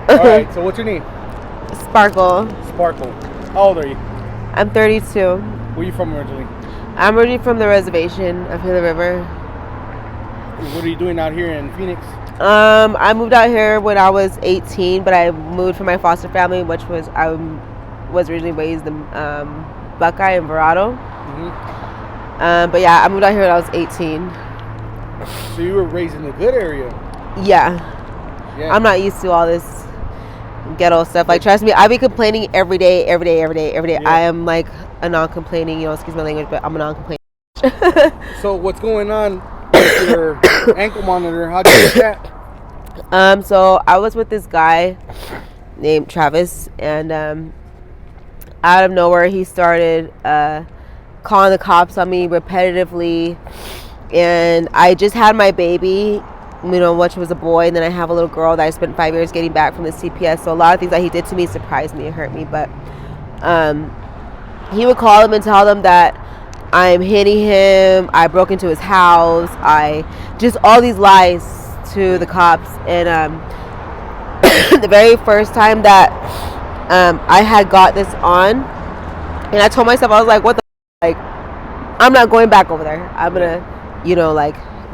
Alright, so what's your name? Sparkle. Sparkle. How old are you? I'm 32. Where are you from originally? I'm originally from the reservation of Gila River. What are you doing out here in Phoenix? I moved out here when I was 18, but I moved from my foster family, which was I was originally raised in Buckeye and Verrado. But yeah, I moved out here when I was 18. So you were raised in a good area. Yeah. I'm not used to all this ghetto stuff. Like, trust me, I be complaining every day. Yeah. I am like a non-complaining, excuse my language, but I'm a non-complaining. So what's going on with your ankle monitor? How'd you get that? So I was with this guy named Travis, and out of nowhere he started calling the cops on me repetitively, and I just had my baby, which was a boy, and then I have a little girl that I spent 5 years getting back from the CPS. So a lot of things that he did to me surprised me and hurt me. But he would call them and tell them that I'm hitting him, I broke into his house, I just all these lies to the cops. And the very first time that I had got this on, and I told myself, I was like, what the like, I'm not going back over there. I'm gonna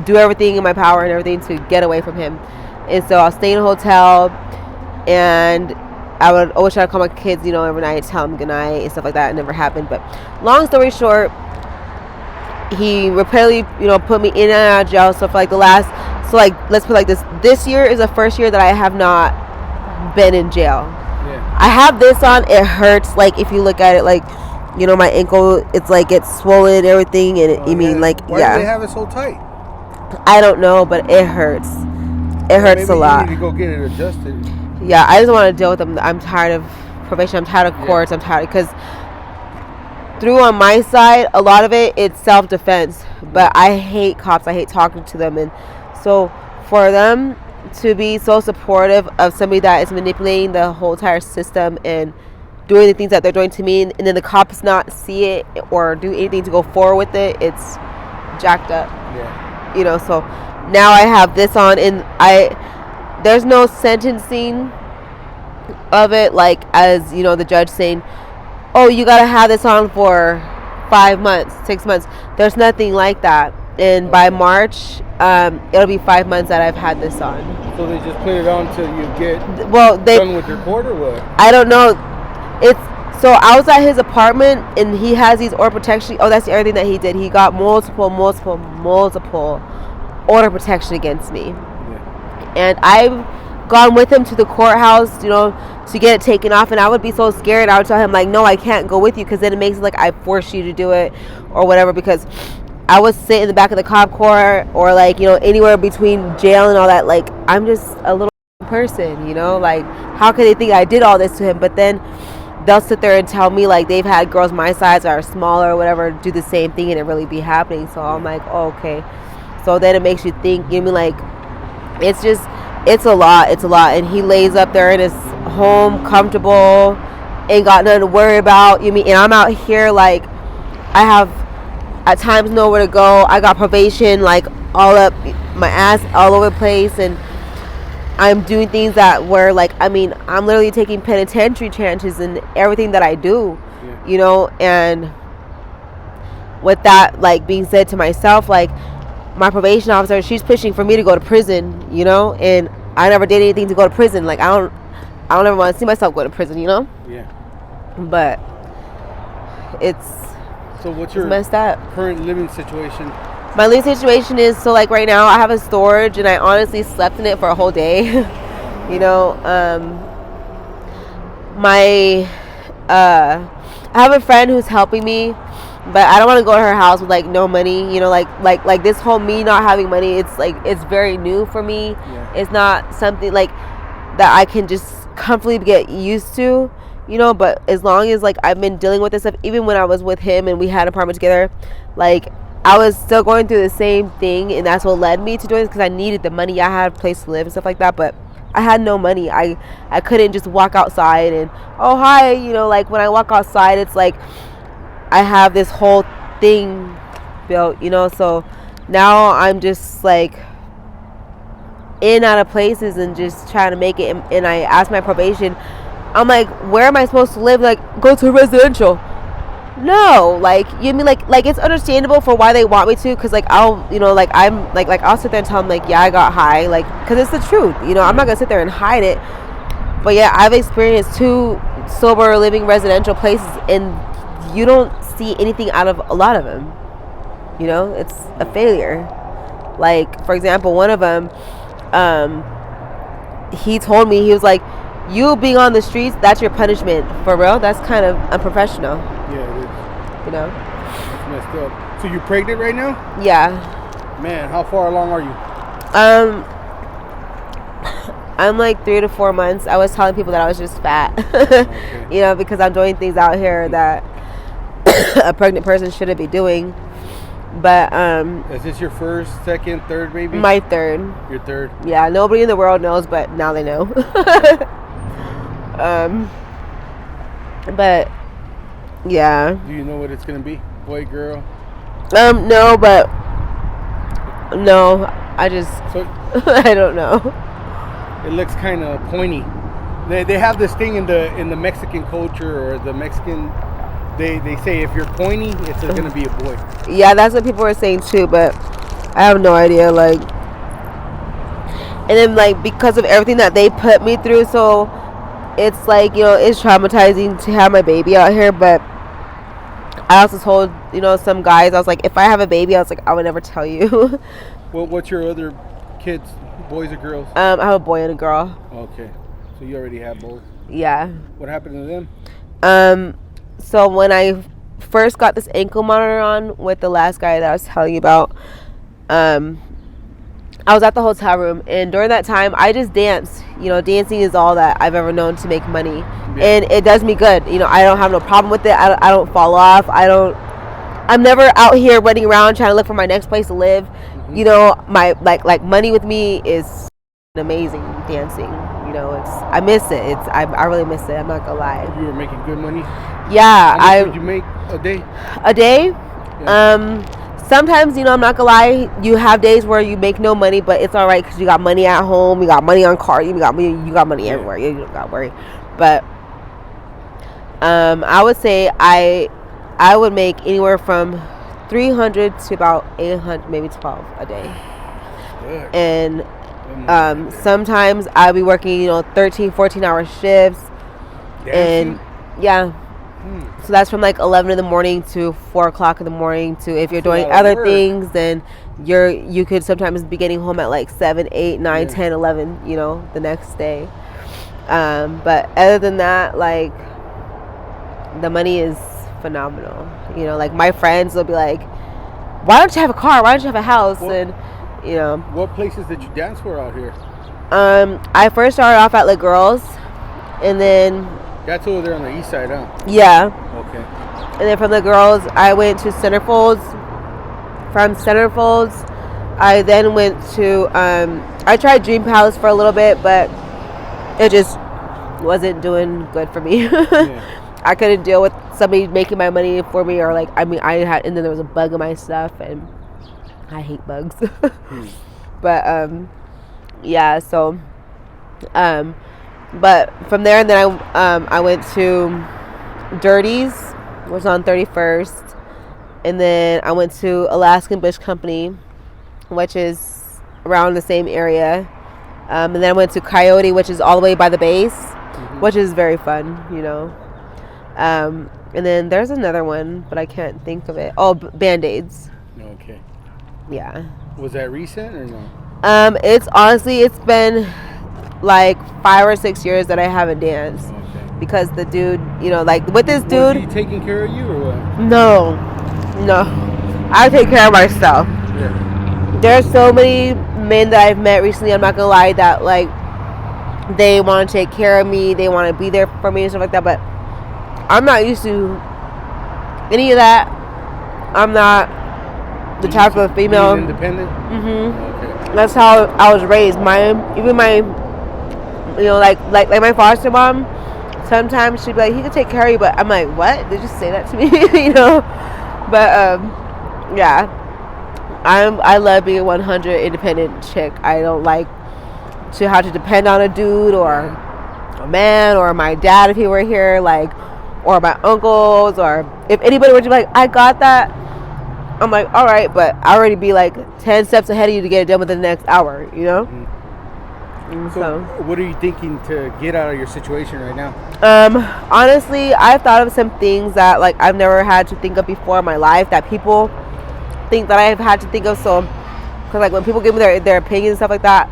do everything in my power and everything to get away from him. And so I'll stay in a hotel, and I would always try to call my kids, every night, tell them goodnight and stuff like that. It never happened. But long story short, he repeatedly, put me in and out of jail. So for like let's put it like this year is the first year that I have not been in jail. Yeah. I have this on. It hurts. Like, if you look at it, like, my ankle, it's like it's swollen and everything. And why do they have it so tight? I don't know, but it hurts. It hurts a lot. You need to go get it adjusted. Yeah, I just want to deal with them. I'm tired of probation. I'm tired of courts. I'm tired because through on my side, a lot of it's self-defense. But I hate cops. I hate talking to them. And so for them to be so supportive of somebody that is manipulating the whole entire system and doing the things that they're doing to me, and then the cops not see it or do anything to go forward with it, it's jacked up. Yeah. So now I have this on, and there's no sentencing of it, like, as the judge saying, oh, you gotta have this on for 5 months, 6 months. There's nothing like that. And by March, it'll be 5 months that I've had this on. So they just put it on till you get done with your court, or what? I don't know. So I was at his apartment, and he has these order protection. Oh, that's the other thing that he did. He got multiple order protection against me. Yeah. And I've gone with him to the courthouse, to get it taken off. And I would be so scared. I would tell him, like, no, I can't go with you, because then it makes it like I force you to do it or whatever. Because I would sit in the back of the cop car, or like, anywhere between jail and all that. Like, I'm just a little person, like, how could they think I did all this to him? But then they'll sit there and tell me, like, they've had girls my size or smaller or whatever do the same thing, and it really be happening. So I'm like, oh, okay. So then it makes you think, like, it's a lot. And he lays up there in his home, comfortable, ain't got nothing to worry about. And I'm out here, like, I have at times nowhere to go. I got probation, like, all up my ass, all over the place, and I'm doing things that were like, I'm literally taking penitentiary chances in everything that I do, and with that, like, being said to myself, like, my probation officer, she's pushing for me to go to prison, and I never did anything to go to prison. Like, I don't ever want to see myself go to prison, Yeah. But so what's your messed up current living situation? My living situation is, so like right now I have a storage, and I honestly slept in it for a whole day. I have a friend who's helping me, but I don't want to go to her house with like no money, like this whole me not having money, it's like, it's very new for me. Yeah. It's not something like that I can just comfortably get used to, but as long as like I've been dealing with this stuff, even when I was with him and we had an apartment together, like, I was still going through the same thing, and that's what led me to doing this, because I needed the money. I had a place to live and stuff like that, but I had no money. I couldn't just walk outside and, oh, hi, like, when I walk outside, it's like I have this whole thing built, so now I'm just like in and out of places and just trying to make it. And I asked my probation, I'm like, where am I supposed to live? Like, go to a residential. No, like, you mean like it's understandable for why they want me to, because like I'll, you know, like I'm like I'll sit there and tell them like, yeah, I got high, like, because it's the truth, you know. I'm not gonna sit there and hide it. But yeah, I've experienced 2 sober living residential places, and you don't see anything out of a lot of them. You know, it's a failure. Like, for example, one of them, he told me, he was like, you being on the streets, that's your punishment. For real? That's kind of unprofessional. Yeah, it is. You know? It's messed up. So you're pregnant right now? Yeah. Man, how far along are you? I'm like 3 to 4 months. I was telling people that I was just fat. Okay. You know, because I'm doing things out here that a pregnant person shouldn't be doing. But is this your first, second, third baby? My third. Your third? Yeah, nobody in the world knows, but now they know. But yeah. Do you know what it's gonna be? Boy, girl? No, but no, I just so, I don't know. It looks kind of pointy. They have this thing in the Mexican culture, or the Mexican, they say if you're pointy, it's gonna be a boy. Yeah, that's what people are saying too, but I have no idea. Like, and then like because of everything that they put me through, so it's like, you know, it's traumatizing to have my baby out here. But I also told, you know, some guys, I was like, if I have a baby, I was like, I would never tell you. Well, what's your other kids? Boys or girls? I have a boy and a girl. Okay, so you already have both. Yeah. What happened to them? So when I first got this ankle monitor on with the last guy that I was telling you about, I was at the hotel room, and during that time I just danced. You know, dancing is all that I've ever known to make money. Yeah. And it does me good. You know, I don't have no problem with it. I don't fall off. I'm never out here running around trying to look for my next place to live. Mm-hmm. You know, my like money with me is amazing. Dancing, you know, I miss it. I really miss it. I'm not gonna lie. You were making good money? Yeah. How much would you make a day? A day? Yeah. Sometimes, you know, I'm not gonna lie, you have days where you make no money, but it's all right because you got money at home, you got money on car, you got money everywhere. You don't got to worry. But I would say I would make anywhere from 300 to about 800, maybe 12 a day. Good. And sometimes I'll be working, you know, 13, 14-hour shifts. Dancing? And yeah. So that's from like 11 in the morning to 4 o'clock in the morning to, if you're doing other things, then you could sometimes be getting home at like 7, 8, 9, 10, 11, you know, the next day. But other than that, like, the money is phenomenal. You know, like my friends will be like, why don't you have a car? Why don't you have a house? And, you know. What places did you dance for out here? I first started off at La Girls, and then... That's over there on the east side, huh? Yeah. Okay. And then from the girls, I went to Centerfolds. From Centerfolds, I then went to, I tried Dream Palace for a little bit, but it just wasn't doing good for me. Yeah. I couldn't deal with somebody making my money for me, or like, I mean, and then there was a bug in my stuff, and I hate bugs. But, yeah, so, but from there, and then I went to Dirty's, which was on 31st, and then I went to Alaskan Bush Company, which is around the same area, and then I went to Coyote, which is all the way by the base, which is very fun, you know. And then there's another one, but I can't think of it. Oh, Band-Aids. Okay. Yeah. Was that recent or no? It's been like 5 or 6 years that I haven't danced. Okay. Because the dude, you know, like with this dude. Was he taking care of you or what? No. I take care of myself. Yeah. There's so many men that I've met recently, I'm not gonna lie, that like they want to take care of me, they want to be there for me and stuff like that, but I'm not used to any of that. I'm not the type of female. Being independent? Okay. That's how I was raised. Even my, you know, like my foster mom, sometimes she'd be like, he could take care of you, but I'm like, what? Did you say that to me? You know? But yeah, I love being a 100 independent chick. I don't like to have to depend on a dude or a man or my dad if he were here, like, or my uncles, or if anybody were to be like, I got that, I'm like, all right, but I already be like 10 steps ahead of you to get it done within the next hour, you know? So what are you thinking to get out of your situation right now? Honestly, I've thought of some things that like I've never had to think of before in my life that people think that I've had to think of. So, because like when people give me their opinions and stuff like that,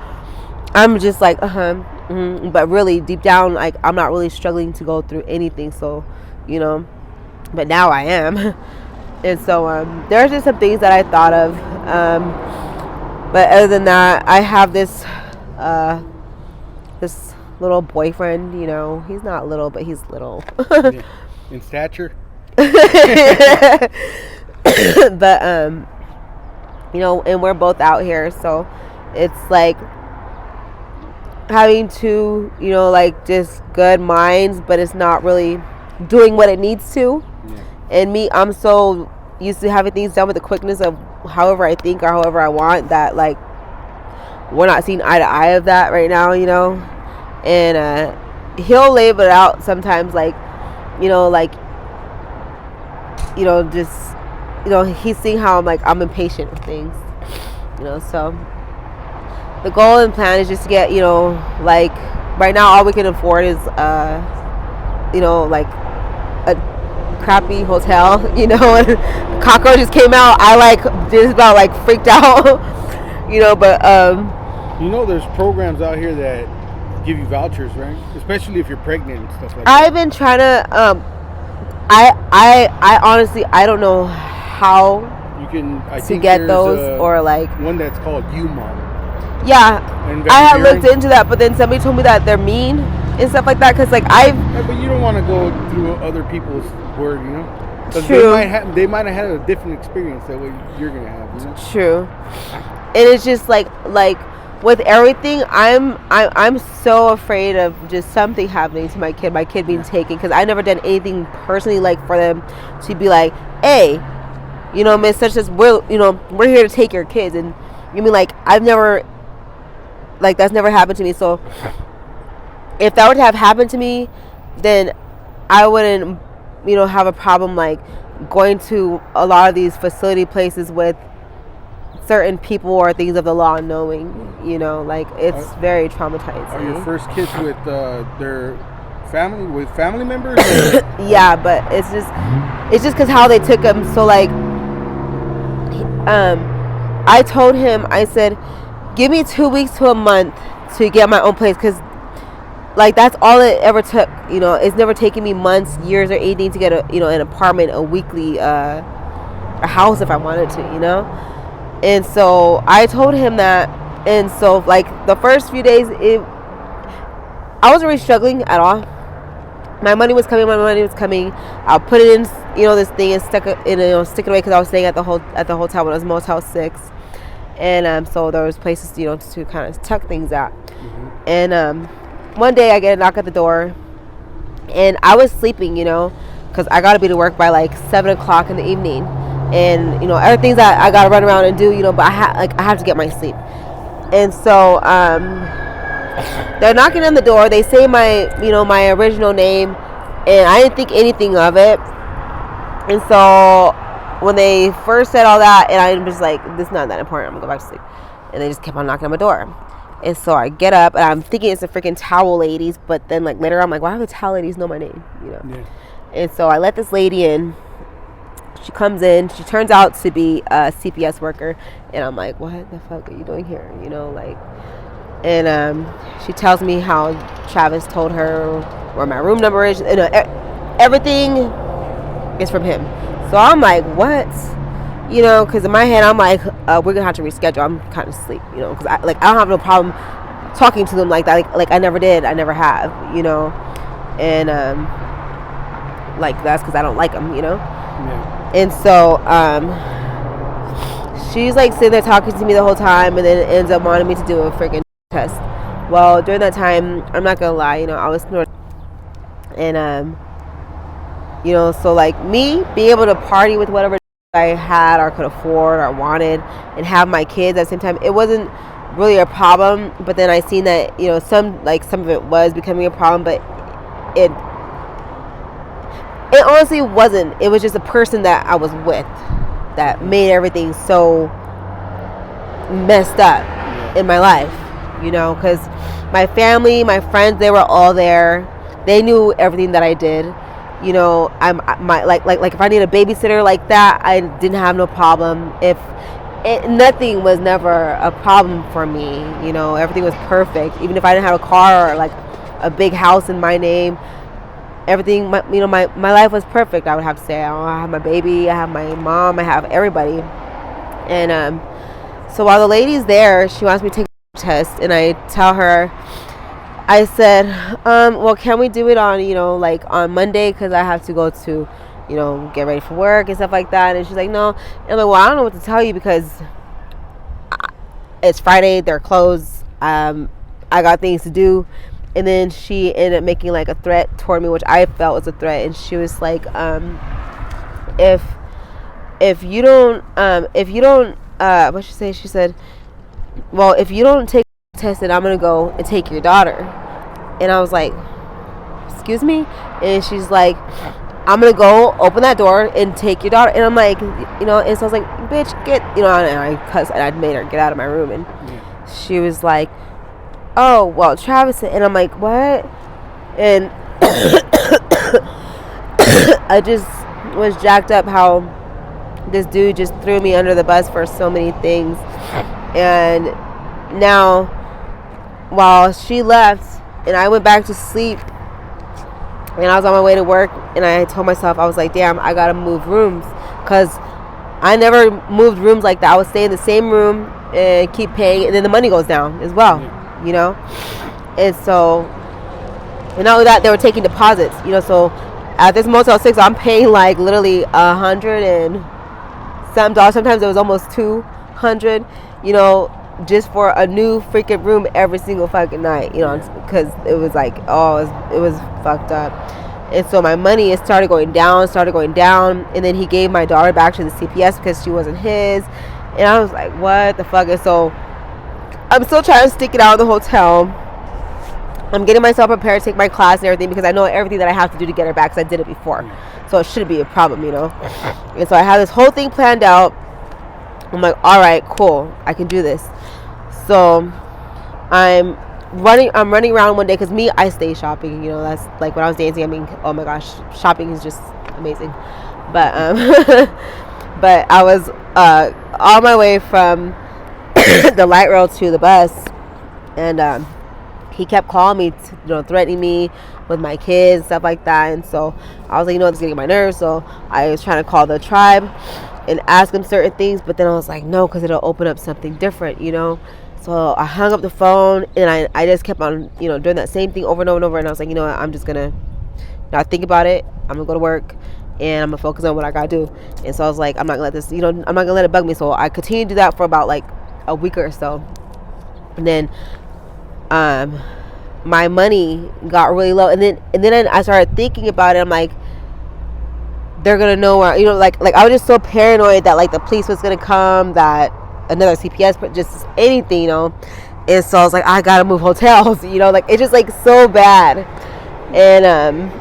I'm just like, but really deep down, like I'm not really struggling to go through anything. So, you know, but now I am. And so there's just some things that I thought of. But other than that, I have this this little boyfriend, you know. He's not little, but he's little. In stature? But you know, and we're both out here, so it's like having two, you know, like just good minds, but it's not really doing what it needs to. And me, I'm so used to having things done with the quickness of however I think or however I want that like we're not seeing eye to eye of that right now, you know. And he'll label it out sometimes, like, you know, like, you know, just, you know, he's seeing how I'm impatient with things, you know. So the goal and plan is just to get, you know, like right now all we can afford is you know, like a crappy hotel, you know. And cockroaches came out, I like just about like freaked out. You know, but you know, there's programs out here that give you vouchers, right? Especially if you're pregnant and stuff like that. I've been trying to I honestly, I don't know how you can to get those, or like one that's called UMOM. Yeah, I had looked into that, but then somebody told me that they're mean and stuff like that, because like but you don't want to go through other people's word, you know. True. They might have had a different experience than what you're gonna have, you know? True. And it's just like with everything, I'm so afraid of just something happening to my kid being taken, because I never done anything personally like for them to be like, hey, you know, Miss such as we're here to take your kids. And you mean like I've never, like, that's never happened to me. So if that would have happened to me, then I wouldn't, you know, have a problem like going to a lot of these facility places with certain people or things of the law, knowing, you know, like it's very traumatizing. Are your first kids with their family, with family members? Yeah, but it's just because how they took him. So like I told him, I said, give me 2 weeks to a month to get my own place, because like that's all it ever took, you know. It's never taken me months, years, or anything to get a, you know, an apartment, a weekly a house if I wanted to, you know. And so I told him that. And so like the first few days, I wasn't really struggling at all. My money was coming. I'll put it in, you know, this thing and stick it away, because I was staying at the hotel when it was Motel 6. And so there was places, you know, to kind of tuck things at. And one day I get a knock at the door, and I was sleeping, you know, because I got to be to work by like 7 o'clock in the evening. And, you know, everything's that I got to run around and do, you know, but I have to get my sleep. And so they're knocking on the door. They say my original name, and I didn't think anything of it. And so when they first said all that, and I'm just like, this is not that important, I'm gonna go back to sleep. And they just kept on knocking on my door. And so I get up, and I'm thinking it's the freaking towel ladies, but then like later I'm like, why do the towel ladies know my name, you know? Yeah. And so I let this lady in. She comes in. She turns out to be a CPS worker, and I'm like, what the fuck are you doing here? You know, like, and she tells me how Travis told her where my room number is. You know, everything is from him. So I'm like, what? You know, because in my head I'm like, we're gonna have to reschedule. I'm kind of asleep, you know, because I don't have no problem talking to them like that. Like I never did. I never have, you know, and like that's because I don't like them, you know. Yeah. And so she's like sitting there talking to me the whole time, and then ends up wanting me to do a freaking test. Well, during that time, I'm not gonna lie, you know, I was snorting. And you know, so like me being able to party with whatever I had or could afford or wanted, and have my kids at the same time, it wasn't really a problem, but then I seen that, you know, some of it was becoming a problem, but it honestly wasn't. It was just a person that I was with that made everything so messed up in my life, you know, because my family, my friends, they were all there. They knew everything that I did. You know, if I need a babysitter like that, I didn't have no problem. Nothing was never a problem for me. You know, everything was perfect. Even if I didn't have a car or like a big house in my name, everything, my life was perfect. I would have to say, I have my baby, I have my mom, I have everybody. And so while the lady's there, she wants me to take a test, and I tell her, I said, well, can we do it on, you know, like on Monday, because I have to go to, you know, get ready for work and stuff like that. And she's like, no. And I'm like, well, I don't know what to tell you, because it's Friday, they're closed, I got things to do. And then she ended up making like a threat toward me, which I felt was a threat. And she was like, if you don't what she say? She said, well, if you don't take the test, then I'm gonna go and take your daughter. And I was like, excuse me? And she's like, I'm gonna go open that door and take your daughter. And I'm like, you know, and so I was like, bitch, get, you know, and I cussed, and I made her get out of my room. And she was like, oh, well, Travis, and I'm like, what? And I just was jacked up how this dude just threw me under the bus for so many things. And now, while she left and I went back to sleep, and I was on my way to work, and I told myself, I was like, damn, I gotta move rooms, because I never moved rooms like that. I would stay in the same room and keep paying, and then the money goes down as well, you know. And so, and not only that, they were taking deposits, you know. So at this Motel 6, I'm paying like literally $100 and some dollars. Sometimes it was almost $200, you know, just for a new freaking room every single fucking night, you know, because it was like, oh, it was fucked up. And so my money started going down, and then he gave my daughter back to the CPS because she wasn't his. And I was like, what the fuck? And so I'm still trying to stick it out in the hotel. I'm getting myself prepared to take my class and everything, because I know everything that I have to do to get her back, because I did it before. So it shouldn't be a problem, you know. And so I have this whole thing planned out. I'm like, all right, cool, I can do this. So I'm running around one day, because I stay shopping, you know. That's like when I was dancing, I mean, oh my gosh, shopping is just amazing. But but I was on my way from the light rail to the bus, and he kept calling me, you know, threatening me with my kids, stuff like that. And so I was like, you know, it's getting my nerves. So I was trying to call the tribe and ask them certain things, but then I was like, no, because it'll open up something different, you know. So I hung up the phone, and I just kept on, you know, doing that same thing over and over and over. And I was like, you know what, I'm just gonna not think about it. I'm gonna go to work, and I'm gonna focus on what I gotta do. And so I was like, I'm not gonna let this, you know, I'm not gonna let it bug me. So I continued to do that for about like a week or so, and then my money got really low, and then I started thinking about it. I'm like, they're gonna know where, you know, like I was just so paranoid that like the police was gonna come, that another CPS, but just anything, you know. And so I was like, I gotta move hotels, you know, like it's just like so bad. And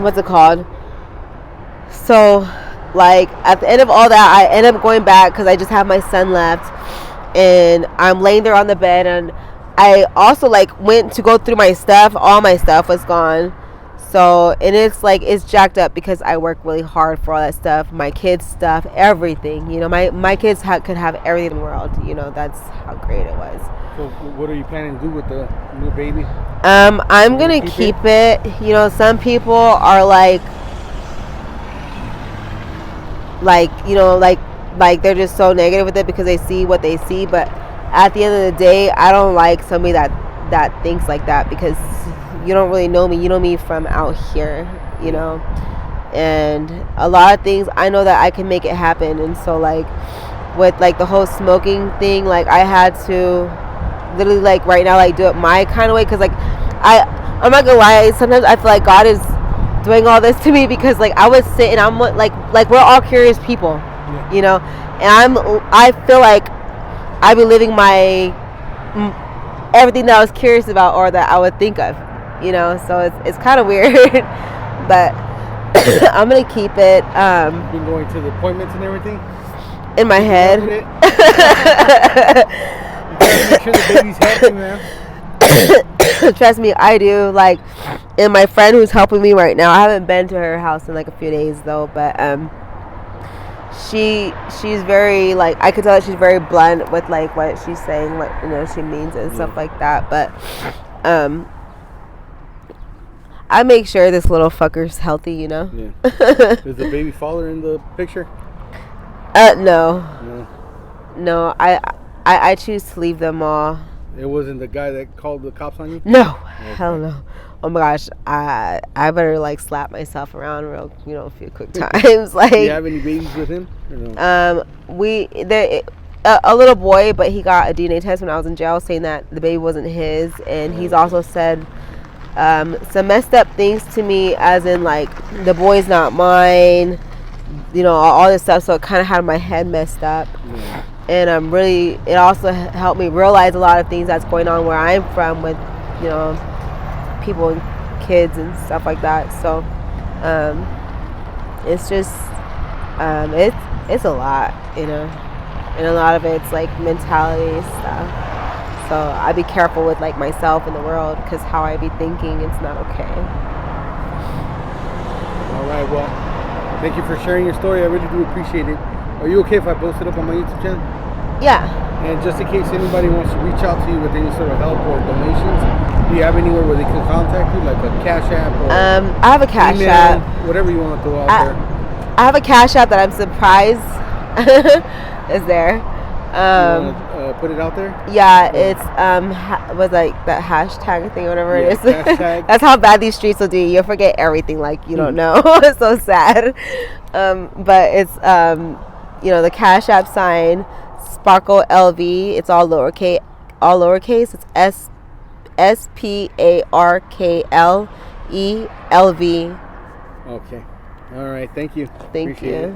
what's it called? So like at the end of all that, I end up going back, because I just have my son left, and I'm laying there on the bed, and I also like went to go through my stuff. All my stuff was gone. So, and it's like, it's jacked up, because I work really hard for all that stuff, my kids' stuff, everything, you know. My kids could have everything in the world, you know. That's how great it was. So what are you planning to do with the new baby? I'm gonna keep it. You know, some people are like you know, like they're just so negative with it because they see what they see. But at the end of the day, I don't like somebody that thinks like that, because you don't really know me. You know me from out here, you know. And a lot of things, I know that I can make it happen. And so like with like the whole smoking thing, like I had to literally like right now like do it my kind of way, because like I'm not gonna lie, sometimes I feel like God is doing all this to me, because like I would sit and I'm like we're all curious people, you know. And I feel like I'd be living my everything that I was curious about or that I would think of, you know. So it's kind of weird, but I'm gonna keep it Been going to the appointments and everything. in my head. You gotta make sure the baby's healthy, man. Trust me, I do. Like, and my friend who's helping me right now, I haven't been to her house in like a few days though, but she's very, like, I could tell that she's very blunt with like what she's saying, what, you know, she means and stuff like that. But I make sure this little fucker's healthy, you know. Yeah. Is the baby father in the picture? No. No. I choose to leave them all. It wasn't the guy that called the cops on you? No, Okay. hell no. Oh my gosh, I better like slap myself around real, you know, a few quick times. Like, Do you have any babies with him? Or no? A little boy, but he got a DNA test when I was in jail saying that the baby wasn't his, and he's also said some messed up things to me, as in like the boy's not mine, you know, all this stuff. So it kind of had my head messed up. Yeah. And it also helped me realize a lot of things that's going on where I'm from with, you know, people and kids and stuff like that. So it's just it's a lot, you know, and a lot of it's like mentality stuff. So I be careful with like myself and the world, because how I be thinking, it's not okay. All right, well, thank you for sharing your story. I really do appreciate it. Are you okay if I post it up on my YouTube channel? Yeah. And just in case anybody wants to reach out to you with any sort of help or donations, do you have anywhere where they can contact you, like a Cash App or I have a Cash email, App. whatever you want to throw out there? I have a Cash App that I'm surprised is there. You want to put it out there? Yeah, it's was like that hashtag thing or whatever it is. Hashtag. That's how bad these streets will do you. You'll forget everything, like you don't know. It's so sad. But it's you know, the Cash App sign, Sparkle LV. It's all lowercase. It's SPARKLELV. Okay. All right. Thank you. Thank Appreciate you. it.